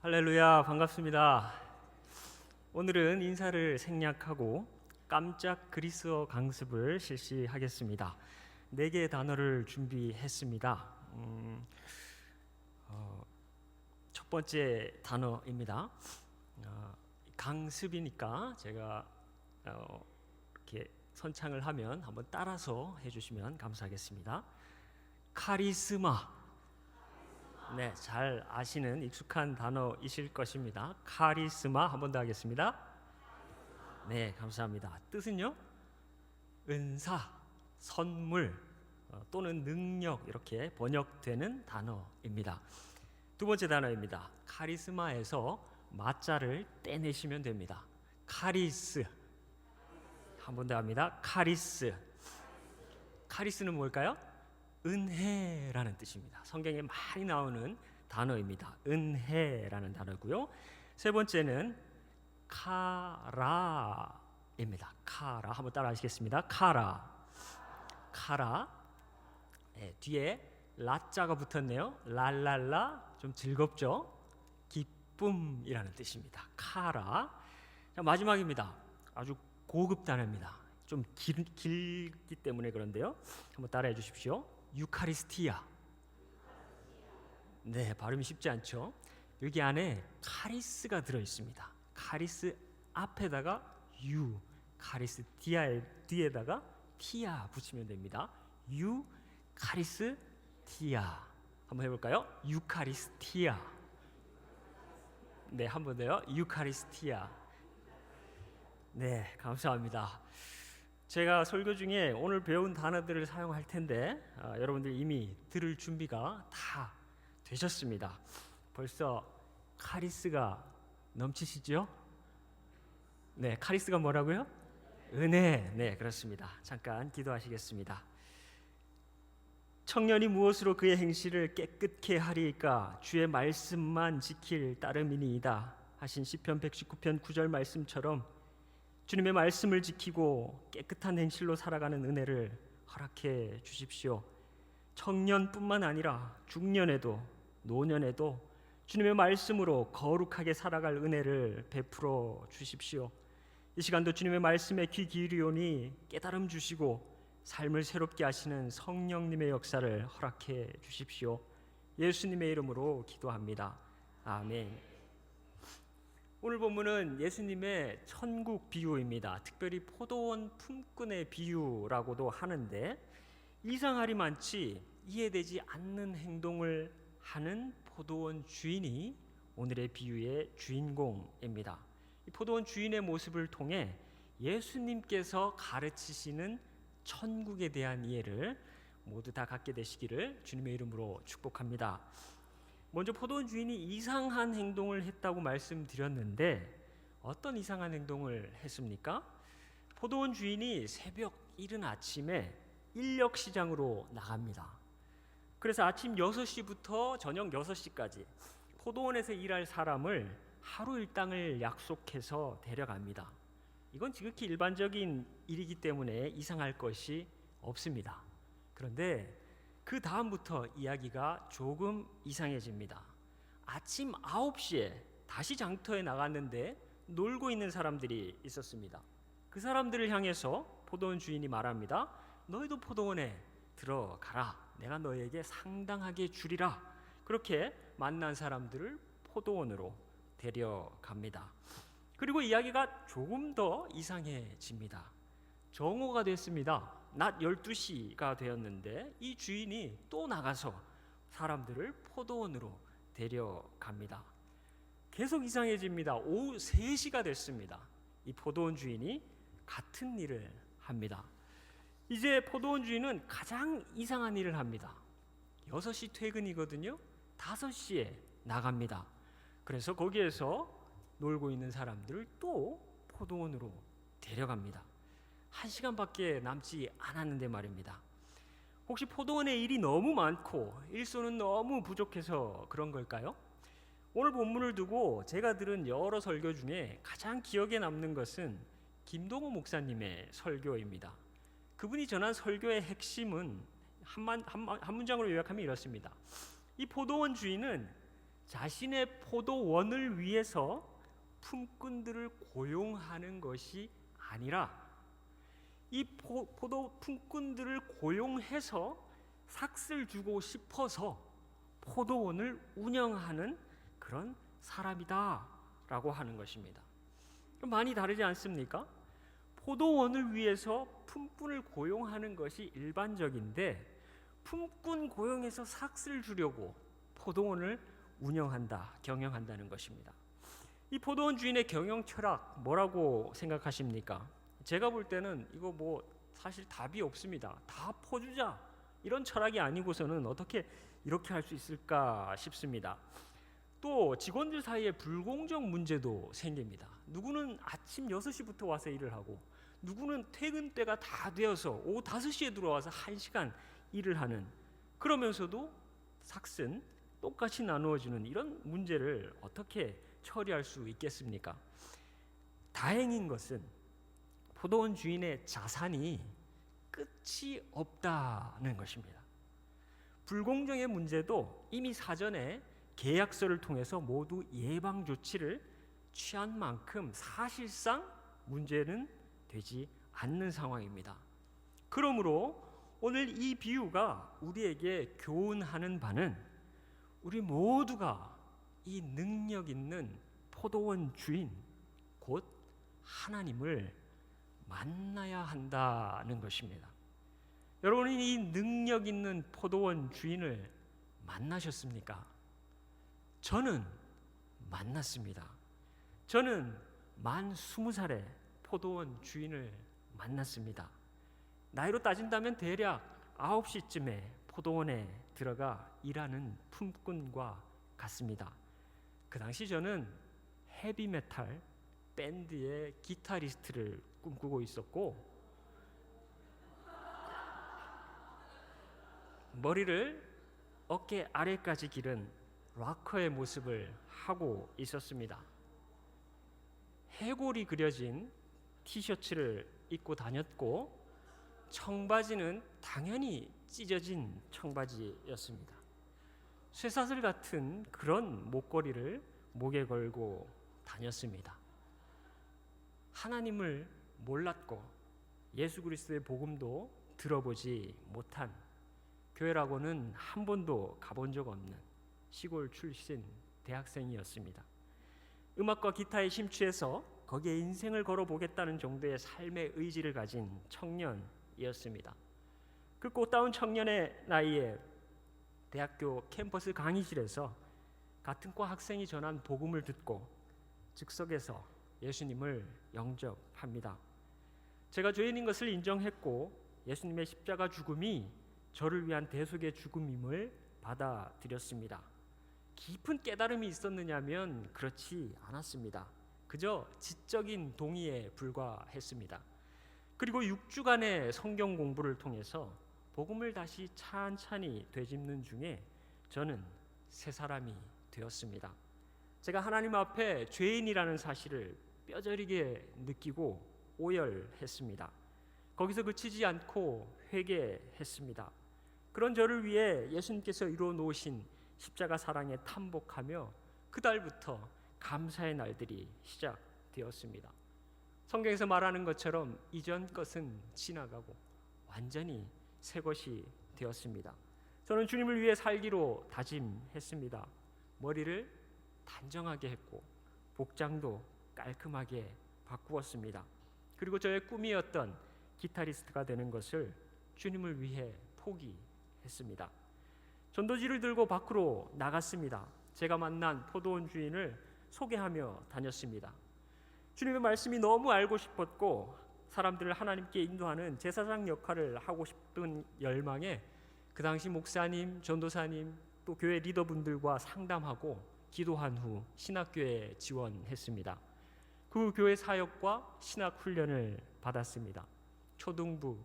할렐루야, 반갑습니다. 오늘은 인사를 생략하고 깜짝 그리스어 강습을 실시하겠습니다. 4개의 단어를 준비했습니다. 첫 번째 단어입니다. 강습이니까 제가 이렇게 선창을 하면 한번 따라서 해주시면 감사하겠습니다. 카리스마. 네, 잘 아시는 익숙한 단어이실 것입니다. 카리스마 한 번 더 하겠습니다. 네, 감사합니다. 뜻은요? 은사, 선물 또는 능력 이렇게 번역되는 단어입니다. 두 번째 단어입니다. 카리스마에서 마자를 떼내시면 됩니다. 카리스. 한 번 더 합니다. 카리스. 카리스는 뭘까요? 은혜라는 뜻입니다. 성경에 많이 나오는 단어입니다. 은혜라는 단어고요. 세 번째는 카라입니다. 카라 한번 따라 하시겠습니다. 카라. 카라. 네, 뒤에 라자가 붙었네요. 랄랄라 좀 즐겁죠? 기쁨이라는 뜻입니다. 카라. 자, 마지막입니다. 아주 고급 단어입니다. 좀 길기 때문에 그런데요. 한번 따라해 주십시오. 유카리스티아. 네, 발음이 쉽지 않죠? 여기 안에 카리스가 들어 있습니다. 카리스 앞에다가 유, 카리스 뒤에다가 티아 붙이면 됩니다. 유 카리스 티아. 한번 해볼까요? 유카리스티아. 네, 한 번 더요. 유카리스티아. 네, 감사합니다. 제가 설교 중에 오늘 배운 단어들을 사용할 텐데 여러분들 이미 들을 준비가 다 되셨습니다. 벌써 카리스가 넘치시죠? 네, 카리스가 뭐라고요? 은혜. 네, 그렇습니다. 잠깐 기도하시겠습니다. 청년이 무엇으로 그의 행실을 깨끗게 하리이까 주의 말씀만 지킬 따름이니이다 하신 시편 119편 9절 말씀처럼 주님의 말씀을 지키고 깨끗한 행실로 살아가는 은혜를 허락해 주십시오. 청년뿐만 아니라 중년에도 노년에도 주님의 말씀으로 거룩하게 살아갈 은혜를 베풀어 주십시오. 이 시간도 주님의 말씀에 귀 기울이오니 깨달음 주시고 삶을 새롭게 하시는 성령님의 역사를 허락해 주십시오. 예수님의 이름으로 기도합니다. 아멘. 오늘 본문은 예수님의 천국 비유입니다. 특별히 포도원 품꾼의 비유라고도 하는데 이상하리 많지 이해되지 않는 행동을 하는 포도원 주인이 오늘의 비유의 주인공입니다. 이 포도원 주인의 모습을 통해 예수님께서 가르치시는 천국에 대한 이해를 모두 다 갖게 되시기를 주님의 이름으로 축복합니다. 먼저 포도원 주인이 이상한 행동을 했다고 말씀드렸는데 어떤 이상한 행동을 했습니까? 포도원 주인이 새벽 이른 아침에 인력시장으로 나갑니다. 그래서 아침 6시부터 저녁 6시까지 포도원에서 일할 사람을 하루 일당을 약속해서 데려갑니다. 이건 지극히 일반적인 일이기 때문에 이상할 것이 없습니다. 그런데 그 다음부터 이야기가 조금 이상해집니다. 아침 9시에 다시 장터에 나갔는데 놀고 있는 사람들이 있었습니다. 그 사람들을 향해서 포도원 주인이 말합니다. 너희도 포도원에 들어가라. 내가 너희에게 상당하게 주리라. 그렇게 만난 사람들을 포도원으로 데려갑니다. 그리고 이야기가 조금 더 이상해집니다. 정오가 됐습니다. 낮 12시가 되었는데 이 주인이 또 나가서 사람들을 포도원으로 데려갑니다. 계속 이상해집니다. 오후 3시가 됐습니다. 이 포도원 주인이 같은 일을 합니다. 이제 포도원 주인은 가장 이상한 일을 합니다. 6시 퇴근이거든요. 5시에 나갑니다. 그래서 거기에서 놀고 있는 사람들을 또 포도원으로 데려갑니다. 1시간밖에 남지 않았는데 말입니다. 혹시 포도원에 일이 너무 많고 일손은 너무 부족해서 그런 걸까요? 오늘 본문을 두고 제가 들은 여러 설교 중에 가장 기억에 남는 것은 김동호 목사님의 설교입니다. 그분이 전한 설교의 핵심은 한 문장으로 요약하면 이렇습니다. 이 포도원 주인은 자신의 포도원을 위해서 품꾼들을 고용하는 것이 아니라 이 포도 품꾼들을 고용해서 삭슬 주고 싶어서 포도원을 운영하는 그런 사람이다라고 하는 것입니다. 많이 다르지 않습니까? 포도원을 위해서 품꾼을 고용하는 것이 일반적인데 품꾼 고용해서 삭슬 주려고 포도원을 운영한다, 경영한다는 것입니다. 이 포도원 주인의 경영 철학 뭐라고 생각하십니까? 제가 볼 때는 이거 뭐 사실 답이 없습니다. 다 퍼주자 이런 철학이 아니고서는 어떻게 이렇게 할 수 있을까 싶습니다. 또 직원들 사이에 불공정 문제도 생깁니다. 누구는 아침 6시부터 와서 일을 하고 누구는 퇴근 때가 다 되어서 오후 5시에 들어와서 1시간 일을 하는, 그러면서도 삭슨 똑같이 나누어지는 이런 문제를 어떻게 처리할 수 있겠습니까? 다행인 것은 포도원 주인의 자산이 끝이 없다는 것입니다. 불공정의 문제도 이미 사전에 계약서를 통해서 모두 예방 조치를 취한 만큼 사실상 문제는 되지 않는 상황입니다. 그러므로 오늘 이 비유가 우리에게 교훈하는 바는 우리 모두가 이 능력 있는 포도원 주인 곧 하나님을 만나야 한다는 것입니다. 여러분은 이 능력 있는 포도원 주인을 만나셨습니까? 저는 만났습니다. 저는 만 20살에 포도원 주인을 만났습니다. 나이로 따진다면 대략 9시쯤에 포도원에 들어가 일하는 품꾼과 같습니다. 그 당시 저는 헤비메탈 밴드의 기타리스트를 꿈꾸고 있었고 머리를 어깨 아래까지 기른 락커의 모습을 하고 있었습니다. 해골이 그려진 티셔츠를 입고 다녔고 청바지는 당연히 찢어진 청바지였습니다. 쇠사슬 같은 그런 목걸이를 목에 걸고 다녔습니다. 하나님을 몰랐고 예수 그리스도의 복음도 들어보지 못한, 교회라고는 한 번도 가본 적 없는 시골 출신 대학생이었습니다. 음악과 기타에 심취해서 거기에 인생을 걸어보겠다는 정도의 삶의 의지를 가진 청년이었습니다. 그 꽃다운 청년의 나이에 대학교 캠퍼스 강의실에서 같은 과 학생이 전한 복음을 듣고 즉석에서 예수님을 영접합니다. 제가 죄인인 것을 인정했고 예수님의 십자가 죽음이 저를 위한 대속의 죽음임을 받아들였습니다. 깊은 깨달음이 있었느냐면 그렇지 않았습니다. 그저 지적인 동의에 불과했습니다. 그리고 6주간의 성경 공부를 통해서 복음을 다시 찬찬히 되짚는 중에 저는 새 사람이 되었습니다. 제가 하나님 앞에 죄인이라는 사실을 뼈저리게 느끼고 오열했습니다. 거기서 그치지 않고 회개했습니다. 그런 저를 위해 예수님께서 이루어 놓으신 십자가 사랑에 탐복하며 그달부터 감사의 날들이 시작되었습니다. 성경에서 말하는 것처럼 이전 것은 지나가고 완전히 새 것이 되었습니다. 저는 주님을 위해 살기로 다짐했습니다. 머리를 단정하게 했고 복장도 깔끔하게 바꾸었습니다. 그리고 저의 꿈이었던 기타리스트가 되는 것을 주님을 위해 포기했습니다. 전도지를 들고 밖으로 나갔습니다. 제가 만난 포도원 주인을 소개하며 다녔습니다. 주님의 말씀이 너무 알고 싶었고 사람들을 하나님께 인도하는 제사장 역할을 하고 싶은 열망에 그 당시 목사님, 전도사님, 또 교회 리더분들과 상담하고 기도한 후 신학교에 지원했습니다. 그 교회 사역과 신학 훈련을 받았습니다. 초등부,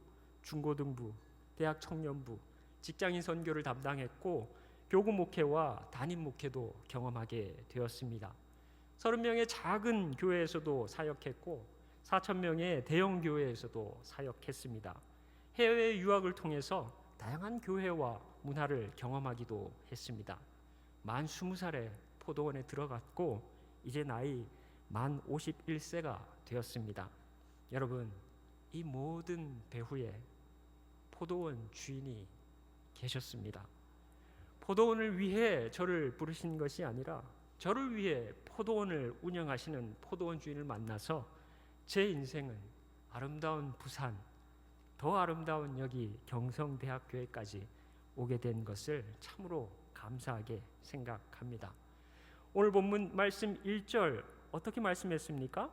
중고등부, 대학 청년부, 직장인 선교를 담당했고 교구 목회와 담임 목회도 경험하게 되었습니다. 30명의 작은 교회에서도 사역했고 4,000명의 대형 교회에서도 사역했습니다. 해외 유학을 통해서 다양한 교회와 문화를 경험하기도 했습니다. 만 20살에 포도원에 들어갔고 이제 나이 만 51세가 되었습니다. 여러분, 이 모든 배후에 포도원 주인이 계셨습니다. 포도원을 위해 저를 부르신 것이 아니라 저를 위해 포도원을 운영하시는 포도원 주인을 만나서 제 인생은 아름다운 부산, 더 아름다운 여기 경성대학교회까지 오게 된 것을 참으로 감사하게 생각합니다. 오늘 본문 말씀 1절 어떻게 말씀했습니까?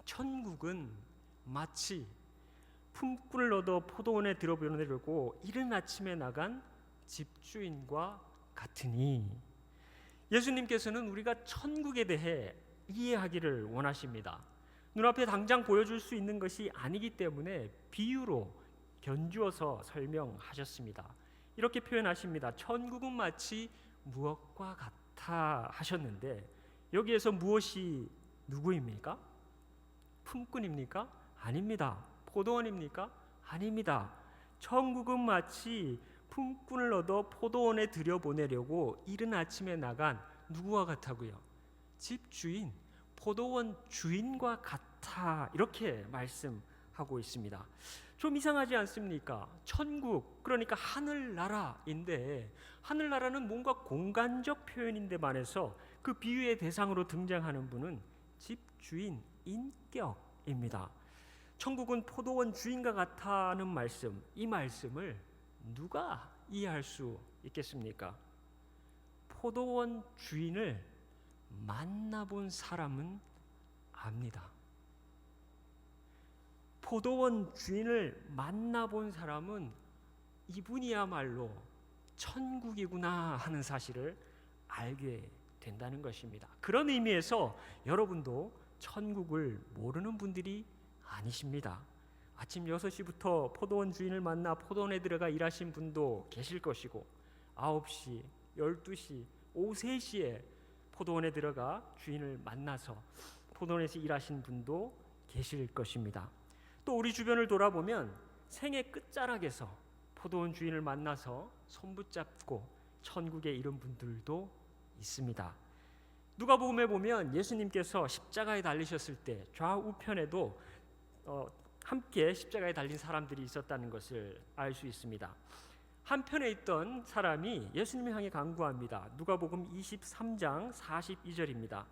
천국은 마치 품꾼을 얻어 포도원에 들어보내려고 이른 아침에 나간 집주인과 같으니, 예수님께서는 우리가 천국에 대해 이해하기를 원하십니다. 눈앞에 당장 보여줄 수 있는 것이 아니기 때문에 비유로 견주어서 설명하셨습니다. 이렇게 표현하십니다. 천국은 마치 무엇과 같아 하셨는데, 여기에서 무엇이 누구입니까? 품꾼입니까? 아닙니다. 포도원입니까? 아닙니다. 천국은 마치 품꾼을 얻어 포도원에 들여보내려고 이른 아침에 나간 누구와 같다고요? 집주인, 포도원 주인과 같아, 이렇게 말씀하고 있습니다. 좀 이상하지 않습니까? 천국, 그러니까 하늘나라인데, 하늘나라는 뭔가 공간적 표현인데 반해서 그 비유의 대상으로 등장하는 분은 집주인, 인격입니다. 천국은 포도원 주인과 같다는 말씀, 이 말씀을 누가 이해할 수 있겠습니까? 포도원 주인을 만나본 사람은 압니다. 포도원 주인을 만나본 사람은 이분이야말로 천국이구나 하는 사실을 알게 된다는 것입니다. 그런 의미에서 여러분도 천국을 모르는 분들이 아니십니다. 아침 6시부터 포도원 주인을 만나 포도원에 들어가 일하신 분도 계실 것이고, 9시, 12시, 오후 3시에 포도원에 들어가 주인을 만나서 포도원에서 일하신 분도 계실 것입니다. 또 우리 주변을 돌아보면 생애 끝자락에서 포도원 주인을 만나서 손붙잡고 천국에 이른 분들도 있습니다. 누가복음에 보면 예수님께서 십자가에 달리셨을 때 좌우편에도 함께 십자가에 달린 사람들이 있었다는 것을 알 수 있습니다. 한편에 있던 사람이 예수님을 향해 간구합니다. 누가복음 23장 42절입니다.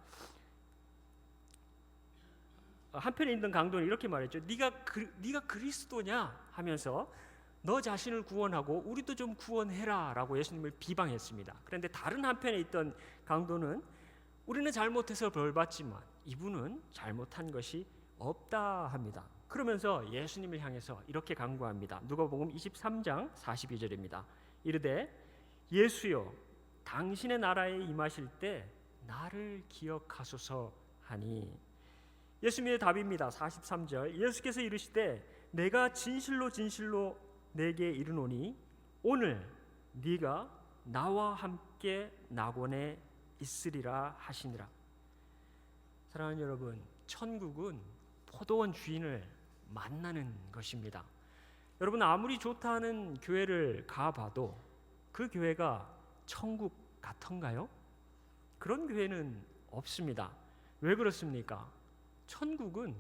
한편에 있던 강도는 이렇게 말했죠. 네가 그리스도냐 하면서 너 자신을 구원하고 우리도 좀 구원해라 라고 예수님을 비방했습니다. 그런데 다른 한편에 있던 강도는 우리는 잘못해서 벌받지만 이분은 잘못한 것이 없다 합니다. 그러면서 예수님을 향해서 이렇게 간구합니다. 누가복음 23장 42절입니다. 이르되 예수여 당신의 나라에 임하실 때 나를 기억하소서 하니, 예수님의 답입니다. 43절 예수께서 이르시되 내가 진실로 진실로 내게 이르노니 오늘 네가 나와 함께 낙원에 있으리라 하시니라. 사랑하는 여러분, 천국은 포도원 주인을 만나는 것입니다. 여러분, 아무리 좋다 하는 교회를 가봐도 그 교회가 천국 같은가요? 그런 교회는 없습니다. 왜 그렇습니까? 천국은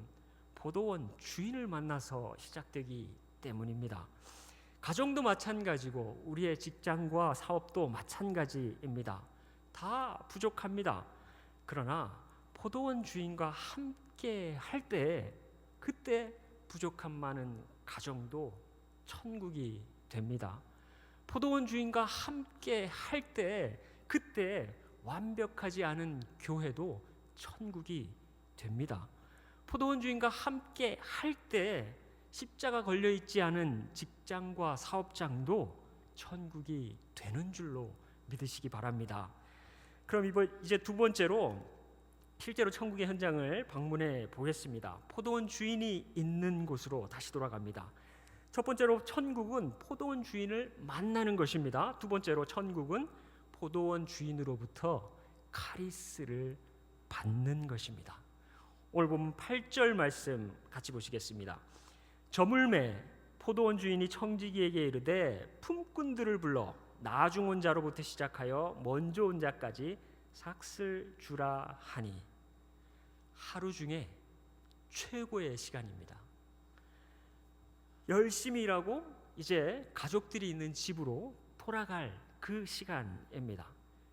포도원 주인을 만나서 시작되기 때문입니다. 가정도 마찬가지고 우리의 직장과 사업도 마찬가지입니다. 다 부족합니다. 그러나 포도원 주인과 함께 할 때 그때 부족한 많은 가정도 천국이 됩니다. 포도원 주인과 함께 할 때 그때 완벽하지 않은 교회도 천국이 됩니다. 포도원 주인과 함께 할 때 십자가 걸려 있지 않은 직장과 사업장도 천국이 되는 줄로 믿으시기 바랍니다. 그럼 이제 두 번째로 실제로 천국의 현장을 방문해 보겠습니다. 포도원 주인이 있는 곳으로 다시 돌아갑니다. 첫 번째로 천국은 포도원 주인을 만나는 것입니다. 두 번째로 천국은 포도원 주인으로부터 카리스를 받는 것입니다. 오늘 보면 8절 말씀 같이 보시겠습니다. 저물매 포도원 주인이 청지기에게 이르되 품꾼들을 불러 나중 온 자로부터 시작하여 먼저 온 자까지 삭슬 주라 하니 하루 중에 최고의 시간입니다. 열심히 일하고 이제 가족들이 있는 집으로 돌아갈 그 시간입니다.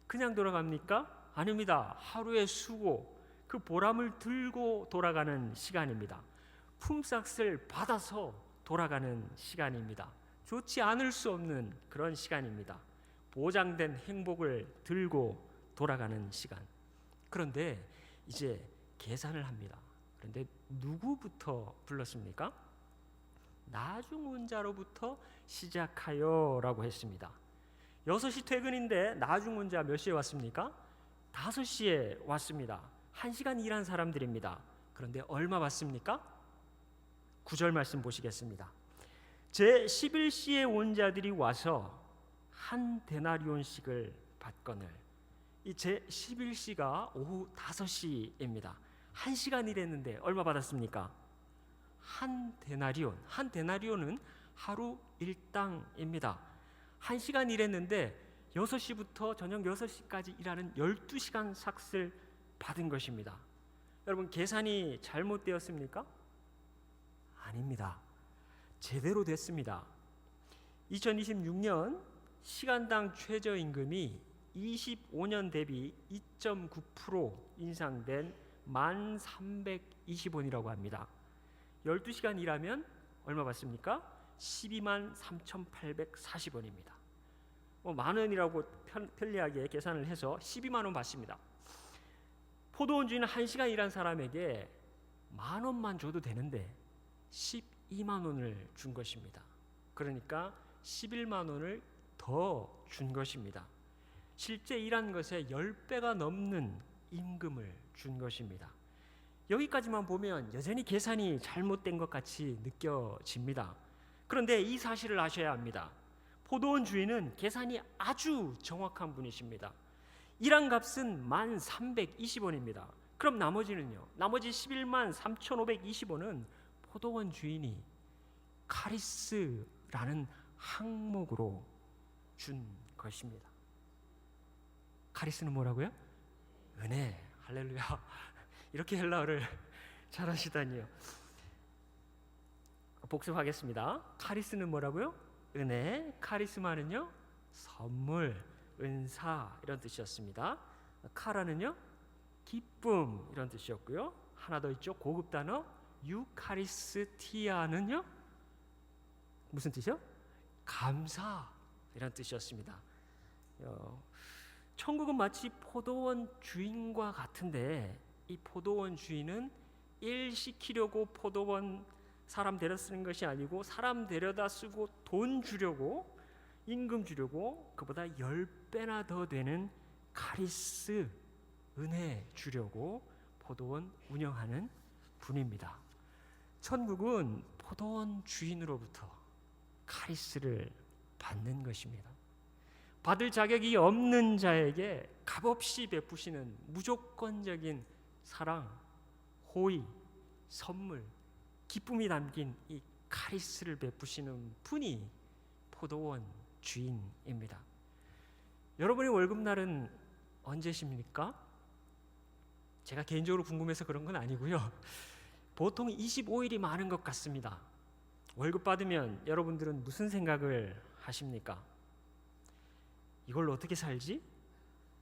그냥 돌아갑니까? 아닙니다. 하루의 수고, 그 보람을 들고 돌아가는 시간입니다. 품삯을 받아서 돌아가는 시간입니다. 좋지 않을 수 없는 그런 시간입니다. 보장된 행복을 들고 돌아가는 시간. 그런데 이제 계산을 합니다. 그런데 누구부터 불렀습니까? 나중운자로부터 시작하여 라고 했습니다. 6시 퇴근인데 나중운자 몇 시에 왔습니까? 5시에 왔습니다. 1시간 일한 사람들입니다. 그런데 얼마 받습니까? 9절 말씀 보시겠습니다. 제 11시에 온 자들이 와서 한 데나리온씩을 받거늘. 이 제 11시가 오후 5시입니다. 1시간 일했는데 얼마 받았습니까? 한 데나리온. 한 데나리온은 하루 일당입니다. 1시간 일했는데 6시부터 저녁 6시까지 일하는 12시간 삭슬 받은 것입니다. 여러분, 계산이 잘못되었습니까? 아닙니다. 제대로 됐습니다. 2026년 시간당 최저임금이 25년 대비 2.9% 인상된 1320원이라고 합니다. 12시간 일하면 얼마 받습니까? 123,840원입니다. 만원이라고 편리하게 계산을 해서 12만원 받습니다. 포도원 주인은 1시간 일한 사람에게 만원만 줘도 되는데 12만원을 준 것입니다. 그러니까 11만원을 더 준 것입니다. 실제 일한 것의 10배가 넘는 임금을 준 것입니다. 여기까지만 보면 여전히 계산이 잘못된 것 같이 느껴집니다. 그런데 이 사실을 아셔야 합니다. 포도원 주인은 계산이 아주 정확한 분이십니다. 일한 값은 1320원입니다. 그럼 나머지는요? 나머지 11만 3520원은 포도원 주인이 카리스라는 항목으로 준 것입니다. 카리스는 뭐라고요? 은혜. 할렐루야. 이렇게 헬라어를 잘하시다니요. 복습하겠습니다. 카리스는 뭐라고요? 은혜. 카리스마는요? 선물, 은사 이런 뜻이었습니다. 카라는요? 기쁨 이런 뜻이었고요. 하나 더 있죠. 고급 단어 유카리스티아는요? 무슨 뜻이요? 감사 이런 뜻이었습니다. 천국은 마치 포도원 주인과 같은데 이 포도원 주인은 일 시키려고 포도원 사람 데려 쓰는 것이 아니고 사람 데려다 쓰고 돈 주려고 임금 주려고 그보다 10배나 더 되는 카리스 은혜 주려고 포도원 운영하는 분입니다. 천국은 포도원 주인으로부터 카리스를 받는 것입니다. 받을 자격이 없는 자에게 값없이 베푸시는 무조건적인 사랑, 호의, 선물, 기쁨이 담긴 이 카리스를 베푸시는 분이 포도원 주인입니다. 여러분의 월급날은 언제십니까? 제가 개인적으로 궁금해서 그런 건 아니고요. 보통 25일이 많은 것 같습니다. 월급 받으면 여러분들은 무슨 생각을 하십니까? 이걸로 어떻게 살지?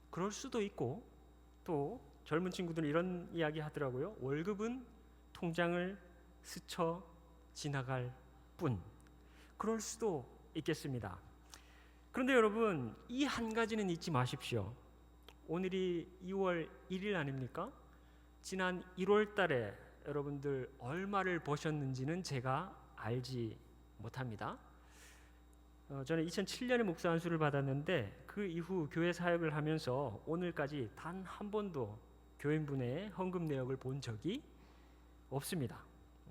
그럴 수도 있고 또 젊은 친구들은 이런 이야기 하더라고요. 월급은 통장을 스쳐 지나갈 뿐. 그럴 수도 있겠습니다. 그런데 여러분, 이 한 가지는 잊지 마십시오. 오늘이 2월 1일 아닙니까? 지난 1월 달에 여러분들 얼마를 버셨는지는 제가 알지 못합니다. 저는 2007년에 목사 안수를 받았는데 그 이후 교회 사역을 하면서 오늘까지 단 한 번도 교인분의 헌금 내역을 본 적이 없습니다.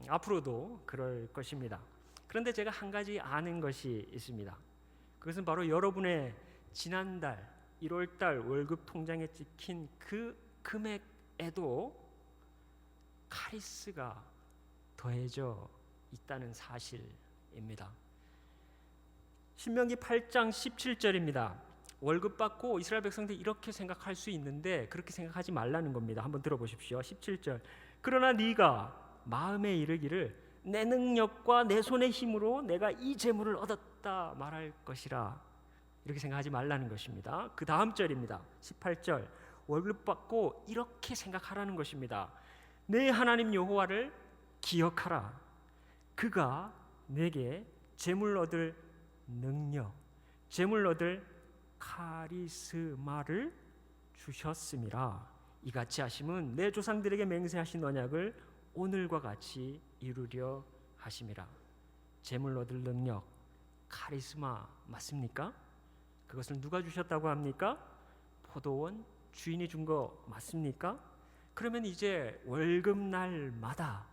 앞으로도 그럴 것입니다. 그런데 제가 한 가지 아는 것이 있습니다. 그것은 바로 여러분의 지난달 1월달 월급 통장에 찍힌 그 금액에도 카리스가 더해져 있다는 사실입니다. 신명기 8장 17절입니다. 월급 받고 이스라엘 백성들이 이렇게 생각할 수 있는데 그렇게 생각하지 말라는 겁니다. 한번 들어보십시오. 17절. 그러나 네가 마음에 이르기를 내 능력과 내 손의 힘으로 내가 이 재물을 얻었다 말할 것이라. 이렇게 생각하지 말라는 것입니다. 그 다음 절입니다. 18절. 월급 받고 이렇게 생각하라는 것입니다. 내 하나님 여호와를 기억하라. 그가 내게 재물 얻을 능력, 재물 얻을 카리스마를 주셨음이라. 이같이 하심은 내 조상들에게 맹세하신 언약을 오늘과 같이 이루려 하심이라. 재물 얻을 능력, 카리스마 맞습니까? 그것을 누가 주셨다고 합니까? 포도원 주인이 준 거 맞습니까? 그러면 이제 월급날마다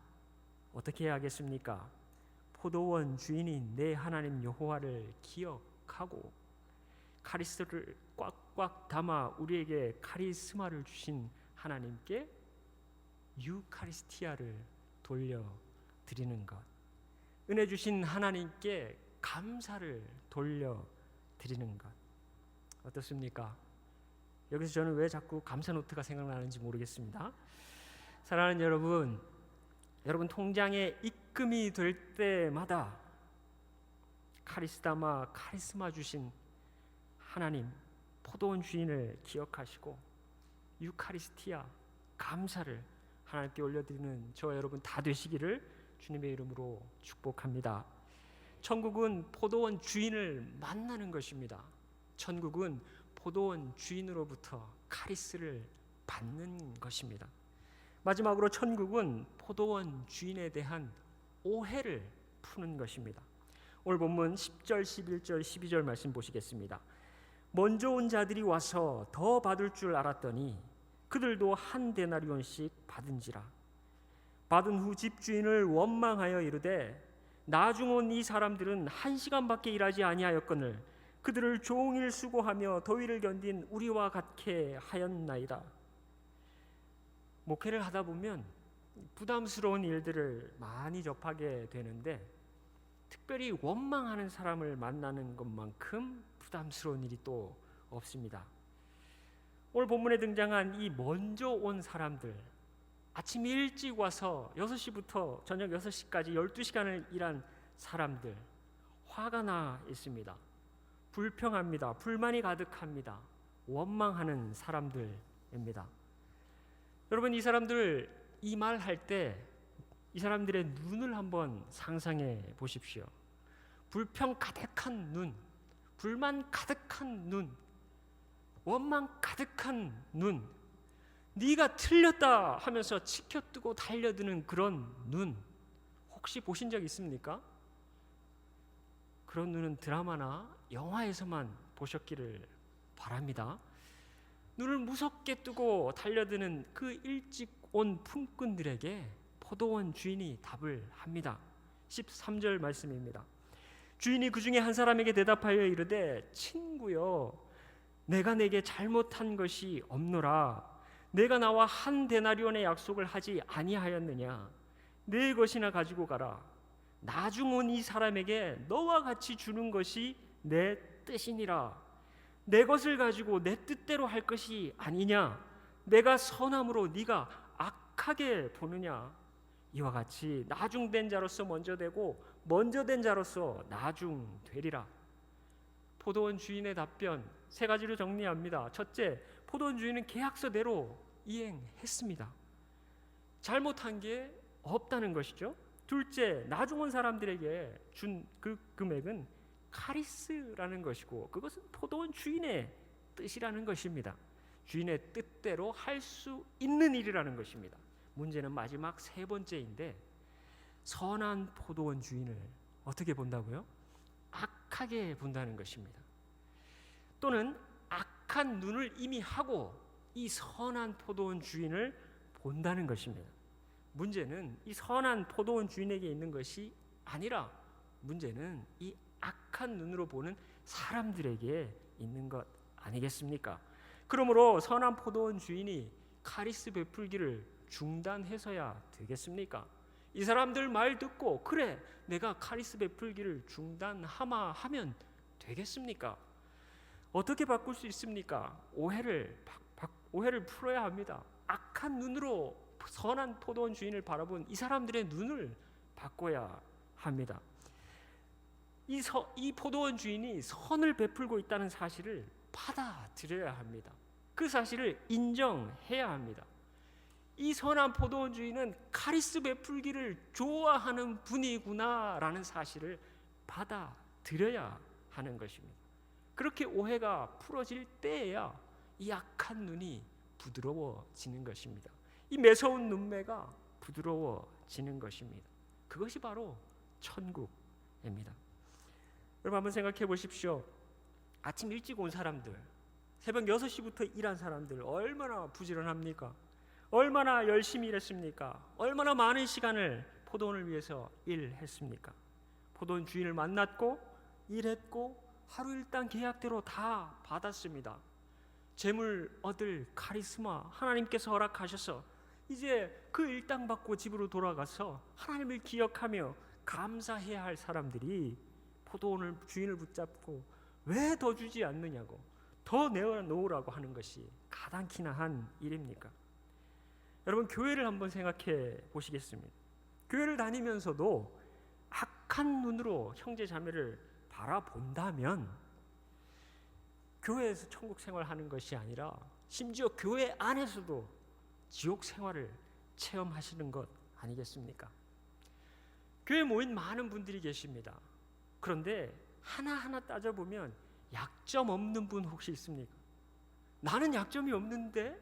어떻게 해야겠습니까? 포도원 주인인 내 하나님 여호와를 기억하고 카리스를 꽉꽉 담아 우리에게 카리스마를 주신 하나님께 유카리스티아를 돌려드리는 것, 은혜 주신 하나님께 감사를 돌려드리는 것 어떻습니까? 여기서 저는 왜 자꾸 감사 노트가 생각나는지 모르겠습니다. 사랑하는 여러분 통장에 입금이 될 때마다 카리스마 주신 하나님 포도원 주인을 기억하시고 유카리스티아 감사를 하나님께 올려드리는 저와 여러분 다 되시기를 주님의 이름으로 축복합니다. 천국은 포도원 주인을 만나는 것입니다. 천국은 포도원 주인으로부터 카리스를 받는 것입니다. 마지막으로 천국은 포도원 주인에 대한 오해를 푸는 것입니다. 오늘 본문 10절, 11절, 12절 말씀 보시겠습니다. 먼저 온 자들이 와서 더 받을 줄 알았더니 그들도 한 데나리온씩 받은지라. 받은 후 집주인을 원망하여 이르되 나중 온 이 사람들은 1시간밖에 일하지 아니하였거늘 그들을 종일 수고하며 더위를 견딘 우리와 같게 하였나이다. 목회를 하다 보면 부담스러운 일들을 많이 접하게 되는데 특별히 원망하는 사람을 만나는 것만큼 부담스러운 일이 또 없습니다. 오늘 본문에 등장한 이 먼저 온 사람들, 아침 일찍 와서 6시부터 저녁 6시까지 12시간을 일한 사람들, 화가 나 있습니다. 불평합니다. 불만이 가득합니다. 원망하는 사람들입니다. 여러분, 이 사람들 이 말 할 때 이 사람들의 눈을 한번 상상해 보십시오. 불평 가득한 눈, 불만 가득한 눈, 원망 가득한 눈, 네가 틀렸다 하면서 치켜뜨고 달려드는 그런 눈 혹시 보신 적 있습니까? 그런 눈은 드라마나 영화에서만 보셨기를 바랍니다. 눈을 무섭게 뜨고 달려드는 그 일찍 온 품꾼들에게 포도원 주인이 답을 합니다. 13절 말씀입니다. 주인이 그 중에 한 사람에게 대답하여 이르되 친구여 내가 내게 잘못한 것이 없노라. 내가 나와 한 데나리온의 약속을 하지 아니하였느냐. 네 것이나 가지고 가라. 나중 온 이 사람에게 너와 같이 주는 것이 내 뜻이니라. 내 것을 가지고 내 뜻대로 할 것이 아니냐. 내가 선함으로 네가 악하게 보느냐. 이와 같이 나중된 자로서 먼저 되고 먼저 된 자로서 나중되리라. 포도원 주인의 답변 3가지로 정리합니다. 첫째, 포도원 주인은 계약서대로 이행했습니다. 잘못한 게 없다는 것이죠. 둘째, 나중 온 사람들에게 준 그 금액은 카리스라는 것이고 그것은 포도원 주인의 뜻이라는 것입니다. 주인의 뜻대로 할 수 있는 일이라는 것입니다. 문제는 마지막 3번째인데 선한 포도원 주인을 어떻게 본다고요? 악하게 본다는 것입니다. 또는 악한 눈을 이미 하고 이 선한 포도원 주인을 본다는 것입니다. 문제는 이 선한 포도원 주인에게 있는 것이 아니라 문제는 이 악한 눈으로 보는 사람들에게 있는 것 아니겠습니까? 그러므로 선한 포도원 주인이 카리스 베풀기를 중단해서야 되겠습니까? 이 사람들 말 듣고 그래 내가 카리스 베풀기를 중단하마 하면 되겠습니까? 어떻게 바꿀 수 있습니까? 오해를 풀어야 합니다. 악한 눈으로 선한 포도원 주인을 바라본 이 사람들의 눈을 바꿔야 합니다. 이 포도원 주인이 선을 베풀고 있다는 사실을 받아들여야 합니다. 그 사실을 인정해야 합니다. 이 선한 포도원 주인은 카리스 베풀기를 좋아하는 분이구나라는 사실을 받아들여야 하는 것입니다. 그렇게 오해가 풀어질 때에야 이 악한 눈이 부드러워지는 것입니다. 이 매서운 눈매가 부드러워지는 것입니다. 그것이 바로 천국입니다. 여러분 한번 생각해 보십시오. 아침 일찍 온 사람들, 새벽 6시부터 일한 사람들 얼마나 부지런합니까? 얼마나 열심히 일했습니까? 얼마나 많은 시간을 포도원을 위해서 일했습니까? 포도원 주인을 만났고 일했고 하루 일당 계약대로 다 받았습니다. 재물 얻을 카리스마 하나님께서 허락하셔서 이제 그 일당 받고 집으로 돌아가서 하나님을 기억하며 감사해야 할 사람들이 포도원을 주인을 붙잡고 왜 더 주지 않느냐고, 더 내어놓으라고 하는 것이 가당키나 한 일입니까? 여러분, 교회를 한번 생각해 보시겠습니다. 교회를 다니면서도 악한 눈으로 형제 자매를 바라본다면 교회에서 천국 생활하는 것이 아니라 심지어 교회 안에서도 지옥 생활을 체험하시는 것 아니겠습니까? 교회에 모인 많은 분들이 계십니다. 그런데 하나하나 따져보면 약점 없는 분 혹시 있습니까? 나는 약점이 없는데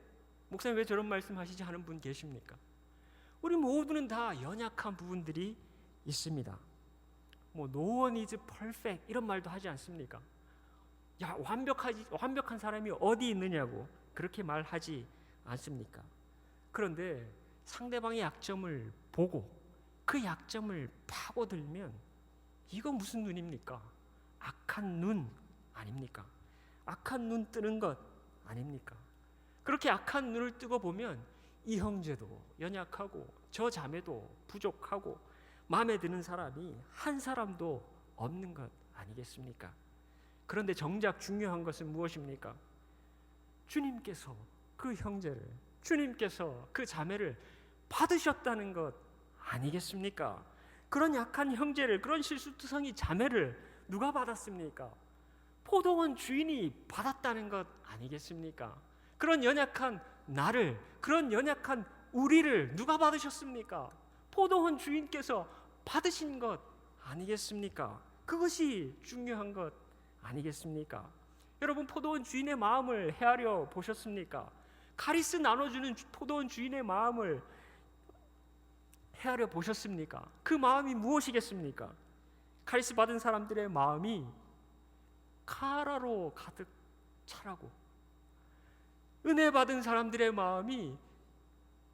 목사님 왜 저런 말씀하시지 하는 분 계십니까? 우리 모두는 다 연약한 부분들이 있습니다. 뭐 no one is perfect 이런 말도 하지 않습니까? 야, 완벽한 사람이 어디 있느냐고 그렇게 말하지 않습니까? 그런데 상대방의 약점을 보고 그 약점을 파고들면 이거 무슨 눈입니까? 악한 눈 아닙니까? 악한 눈 뜨는 것 아닙니까? 그렇게 악한 눈을 뜨고 보면 이 형제도 연약하고 저 자매도 부족하고 마음에 드는 사람이 한 사람도 없는 것 아니겠습니까? 그런데 정작 중요한 것은 무엇입니까? 주님께서 그 형제를, 주님께서 그 자매를 받으셨다는 것 아니겠습니까? 그런 약한 형제를, 그런 실수투성이 자매를 누가 받았습니까? 포도원 주인이 받았다는 것 아니겠습니까? 그런 연약한 나를, 그런 연약한 우리를 누가 받으셨습니까? 포도원 주인께서 받으신 것 아니겠습니까? 그것이 중요한 것 아니겠습니까? 여러분, 포도원 주인의 마음을 헤아려 보셨습니까? 카리스 나눠주는 포도원 주인의 마음을 헤아려 보셨습니까? 그 마음이 무엇이겠습니까? 카리스 받은 사람들의 마음이 카라로 가득 차라고, 은혜 받은 사람들의 마음이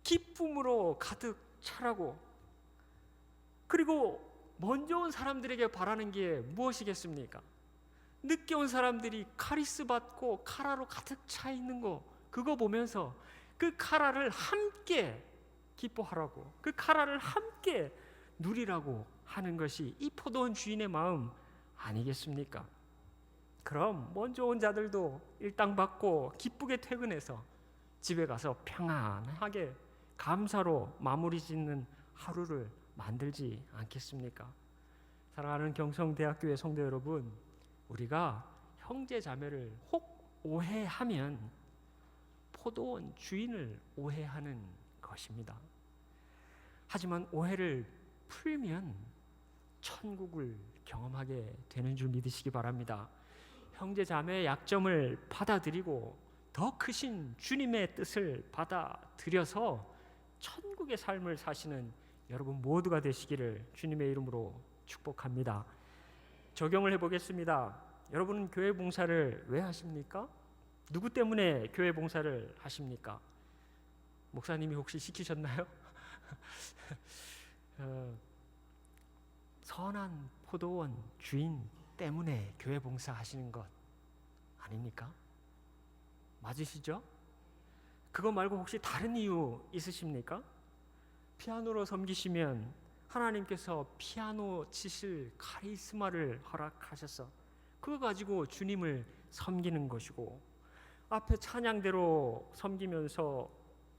기쁨으로 가득 차라고, 그리고 먼저 온 사람들에게 바라는 게 무엇이겠습니까? 늦게 온 사람들이 카리스 받고 카라로 가득 차 있는 거, 그거 보면서 그 카라를 함께 기뻐하라고, 그 카라를 함께 누리라고 하는 것이 이 포도원 주인의 마음 아니겠습니까? 그럼 먼저 온 자들도 일당 받고 기쁘게 퇴근해서 집에 가서 평안하게 감사로 마무리 짓는 하루를 만들지 않겠습니까? 사랑하는 경성대학교의 성도 여러분, 우리가 형제 자매를 혹 오해하면 포도원 주인을 오해하는 것입니다. 하지만 오해를 풀면 천국을 경험하게 되는 줄 믿으시기 바랍니다. 형제 자매의 약점을 받아들이고 더 크신 주님의 뜻을 받아들여서 천국의 삶을 사시는 여러분 모두가 되시기를 주님의 이름으로 축복합니다. 적용을 해보겠습니다. 여러분은 교회 봉사를 왜 하십니까? 누구 때문에 교회 봉사를 하십니까? 목사님이 혹시 시키셨나요? 선한 포도원 주인 때문에 교회 봉사 하시는 것 아닙니까? 맞으시죠? 그거 말고 혹시 다른 이유 있으십니까? 피아노로 섬기시면 하나님께서 피아노 치실 카리스마를 허락하셔서 그거 가지고 주님을 섬기는 것이고, 앞에 찬양대로 섬기면서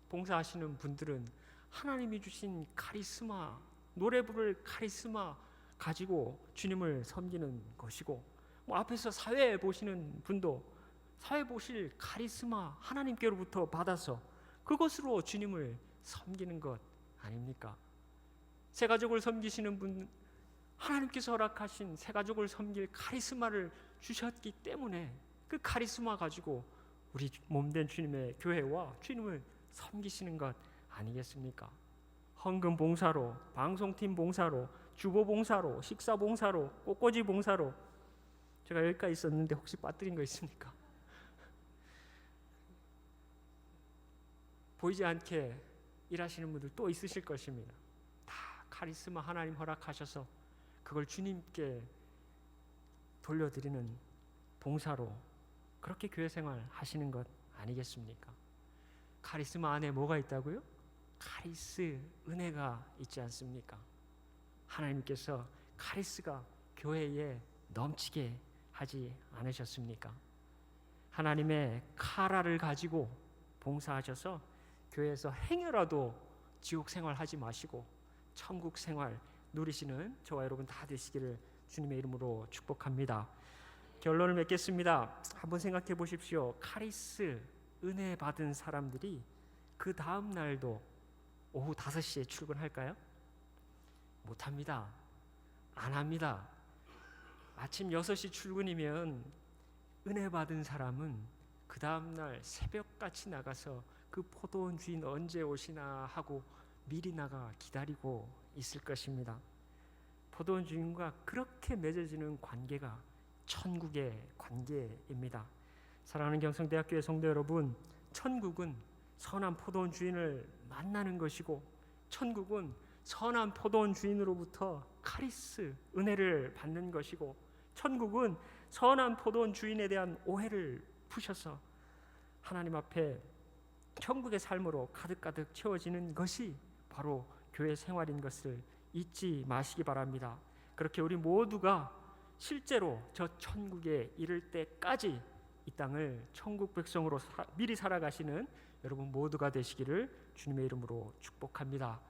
봉사하시는 분들은 하나님이 주신 카리스마, 노래 부를 카리스마 가지고 주님을 섬기는 것이고, 뭐 앞에서 사회 보시는 분도 사회 보실 카리스마 하나님께로부터 받아서 그것으로 주님을 섬기는 것 아닙니까? 새 가족을 섬기시는 분, 하나님께서 허락하신 새 가족을 섬길 카리스마를 주셨기 때문에 그 카리스마 가지고 우리 몸된 주님의 교회와 주님을 섬기시는 것 아니겠습니까? 헌금 봉사로, 방송팀 봉사로, 주보 봉사로, 식사 봉사로, 꽃꽂이 봉사로. 제가 여기까지 있었는데 혹시 빠뜨린 거 있습니까? 보이지 않게 일하시는 분들 또 있으실 것입니다. 다 카리스마 하나님 허락하셔서 그걸 주님께 돌려드리는 봉사로 그렇게 교회 생활 하시는 것 아니겠습니까? 카리스마 안에 뭐가 있다고요? 카리스, 은혜가 있지 않습니까? 하나님께서 카리스가 교회에 넘치게 하지 않으셨습니까? 하나님의 카라를 가지고 봉사하셔서 교회에서 행여라도 지옥 생활하지 마시고 천국 생활 누리시는 저와 여러분 다 되시기를 주님의 이름으로 축복합니다. 결론을 맺겠습니다. 한번 생각해 보십시오. 카리스, 은혜 받은 사람들이 그 다음 날도 오후 5시에 출근할까요? 못합니다. 안 합니다. 아침 6시 출근이면 은혜 받은 사람은 그 다음 날 새벽같이 나가서 그 포도원 주인 언제 오시나 하고 미리 나가 기다리고 있을 것입니다. 포도원 주인과 그렇게 맺어지는 관계가 천국의 관계입니다. 사랑하는 경성대학교의 성도 여러분, 천국은 선한 포도원 주인을 만나는 것이고, 천국은 선한 포도원 주인으로부터 카리스, 은혜를 받는 것이고, 천국은 선한 포도원 주인에 대한 오해를 푸셔서 하나님 앞에 천국의 삶으로 가득가득 채워지는 것이 바로 교회 생활인 것을 잊지 마시기 바랍니다. 그렇게 우리 모두가 실제로 저 천국에 이를 때까지 이 땅을 천국 백성으로 미리 살아가시는 여러분 모두가 되시기를 주님의 이름으로 축복합니다.